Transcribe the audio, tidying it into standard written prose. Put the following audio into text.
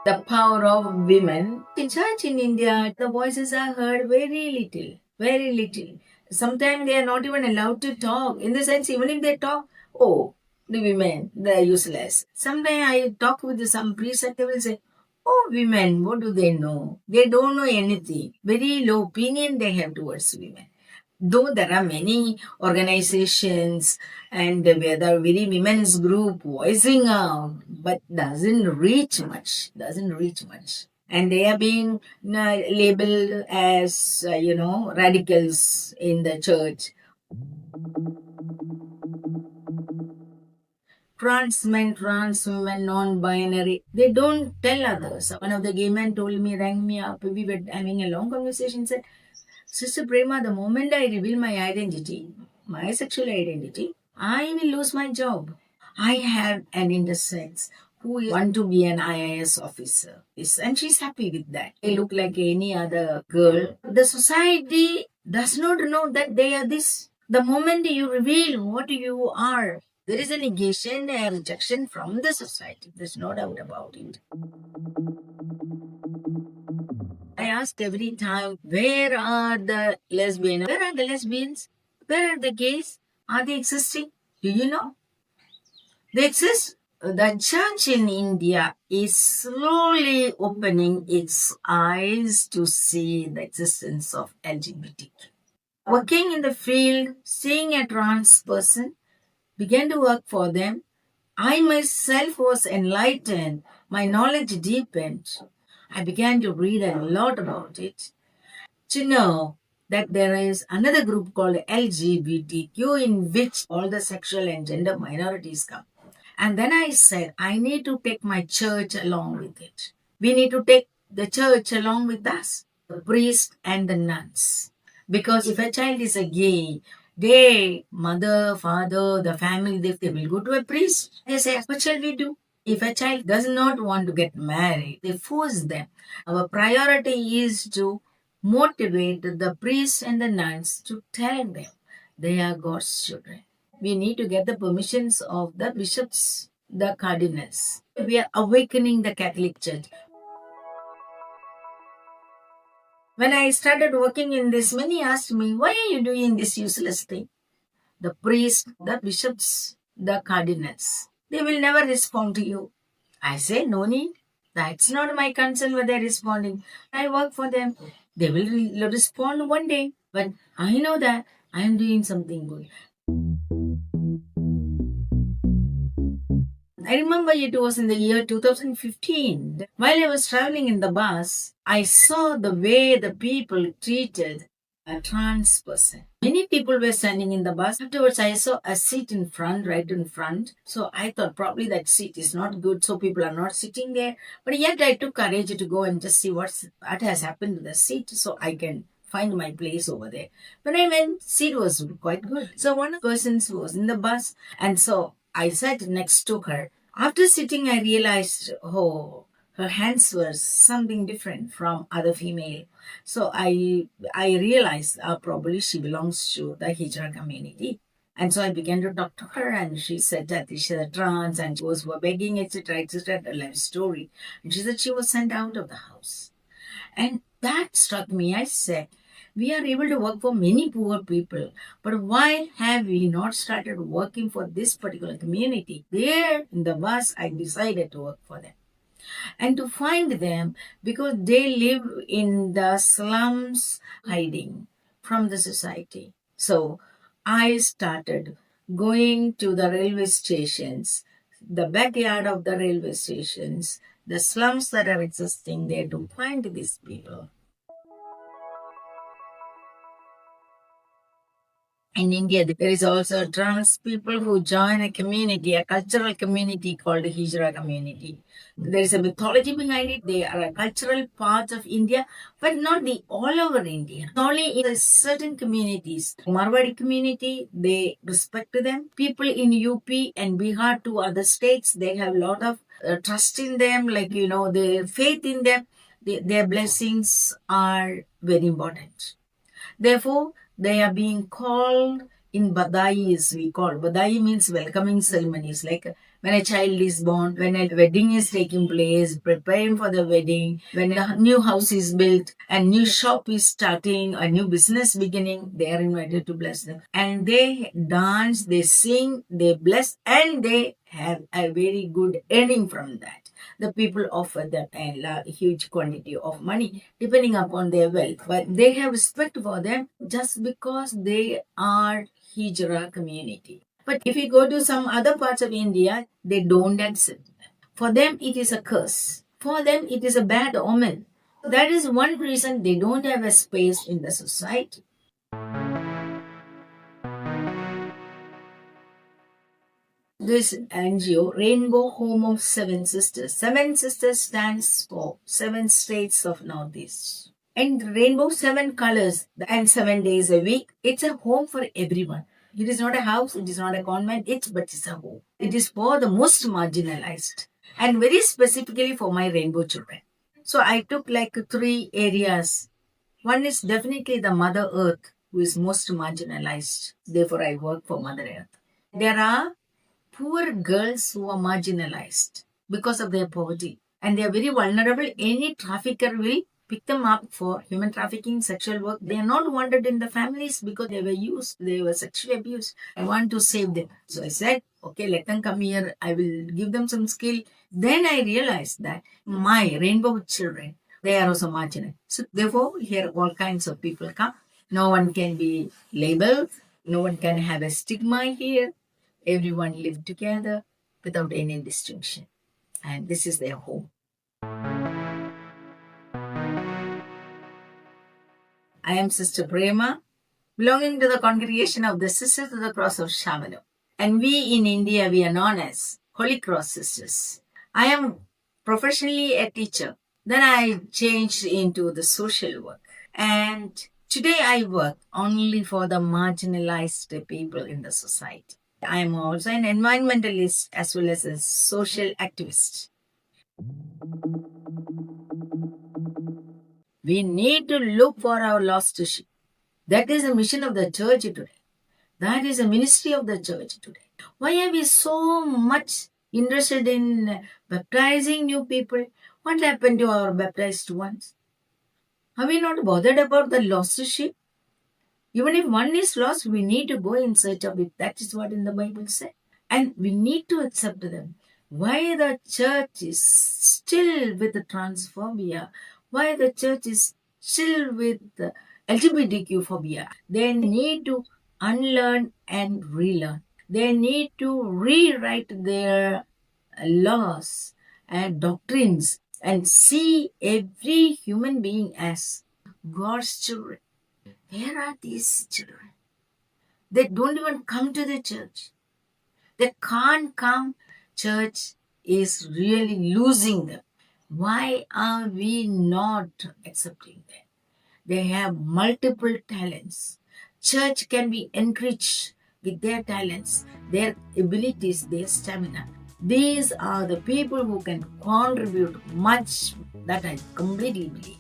the power of women. In church in India, the voices are heard very little, very little. Sometimes they are not even allowed to talk. In the sense, even if they talk, oh, the women, they're useless. Sometimes I talk with some priests and they will say, oh, women, what do they know? They don't know anything. Very low opinion they have towards women. Though there are many organizations and where there are very women's group voicing out, but doesn't reach much, and they are being labeled as radicals in the church. Trans men, trans women, non-binary, they don't tell others. One of the gay men told me, rang me up, we were having a long conversation, said, Sister Prema, the moment I reveal my identity, my sexual identity, I will lose my job. I have an intersex who want to be an IAS officer, and she's happy with that. They look like any other girl. The society does not know that they are this. The moment you reveal what you are, there is a negation, a rejection from the society. There's no doubt about it. I ask every time, where are the lesbians? Where are the lesbians? Where are the gays? Are they existing? Do you know? They exist. The church in India is slowly opening its eyes to see the existence of LGBTQ. Working in the field, seeing a trans person, began to work for them. I myself was enlightened. My knowledge deepened. I began to read a lot about it, to know that there is another group called LGBTQ in which all the sexual and gender minorities come. And then I said, I need to take my church along with it. We need to take the church along with us, the priest and the nuns. Because if a child is a gay, they, mother, father, the family, they will go to a priest. They say, what shall we do? If a child does not want to get married, they force them. Our priority is to motivate the priests and the nuns to tell them they are God's children. We need to get the permissions of the bishops, the cardinals. We are awakening the Catholic Church. When I started working in this, many asked me, why are you doing this useless thing? The priests, the bishops, the cardinals, they will never respond to you. I say, no need. That's not my concern whether they're responding. I work for them. They will respond one day. But I know that I am doing something good. I remember it was in the year 2015. While I was traveling in the bus, I saw the way the people treated a trans person. Many people were standing in the bus. Afterwards, I saw a seat in front, right in front. So I thought probably that seat is not good, so people are not sitting there. But yet I took courage to go and just see what has happened to the seat so I can find my place over there. When I went, seat was quite good. So one of the persons was in the bus, and so I sat next to her. After sitting, I realized, oh, her hands were something different from other female. So I realized probably she belongs to the Hijra community. And so I began to talk to her, and she said that she's a trans and she was begging, etc., etc., a life story. And she said she was sent out of the house. And that struck me. I said, we are able to work for many poor people, but why have we not started working for this particular community? There in the bus, I decided to work for them and to find them because they live in the slums, hiding from the society. So I started going to the railway stations, the backyard of the railway stations, the slums that are existing there, to find these people. In India, there is also trans people who join a community, a cultural community called the Hijra community. There is a mythology behind it. They are a cultural part of India, but not the all over India. Only in certain communities. Marwadi community, they respect them. People in UP and Bihar to other states, they have a lot of trust in them, like, their faith in them. Their blessings are very important. Therefore, they are being called in Badai, we call. Badai means welcoming ceremonies. Like when a child is born, when a wedding is taking place, preparing for the wedding, when a new house is built, a new shop is starting, a new business beginning, they are invited to bless them. And they dance, they sing, they bless, and they have a very good earning from that. The people offer them a huge quantity of money depending upon their wealth, but they have respect for them just because they are Hijra community. But if you go to some other parts of India, they don't accept them. For them, it is a curse. For them, it is a bad omen. That is one reason they don't have a space in the society. This NGO, Rainbow Home of Seven Sisters. Seven Sisters stands for 7 states of Northeast. And rainbow, 7 colors and 7 days a week. It's a home for everyone. It is not a house, it is not a convent, but it's a home. It is for the most marginalized and very specifically for my rainbow children. So I took like 3 areas. One is definitely the Mother Earth, who is most marginalized. Therefore, I work for Mother Earth. There are poor girls who are marginalized because of their poverty, and they are very vulnerable. Any trafficker will pick them up for human trafficking, sexual work. They are not wanted in the families because they were used, they were sexually abused. I want to save them. So I said, okay, let them come here. I will give them some skill. Then I realized that my rainbow children, they are also marginal. So therefore, here all kinds of people come. No one can be labeled. No one can have a stigma here. Everyone live together without any distinction. And this is their home. I am Sister Prema, belonging to the congregation of the Sisters of the Cross of Shamano. And we in India, we are known as Holy Cross Sisters. I am professionally a teacher. Then I changed into the social work. And today I work only for the marginalized people in the society. I am also an environmentalist as well as a social activist. We need to look for our lost sheep. That is the mission of the church today. That is the ministry of the church today. Why are we so much interested in baptizing new people? What happened to our baptized ones? Are we not bothered about the lost sheep? Even if one is lost, we need to go in search of it. That is what in the Bible says. And we need to accept them. Why the church is still with the transphobia? Why the church is still with the LGBTQ phobia? They need to unlearn and relearn. They need to rewrite their laws and doctrines and see every human being as God's children. Where are these children? They don't even come to the church. They can't come. Church is really losing them. Why are we not accepting them? They have multiple talents. Church can be enriched with their talents, their abilities, their stamina. These are the people who can contribute much, that I completely believe.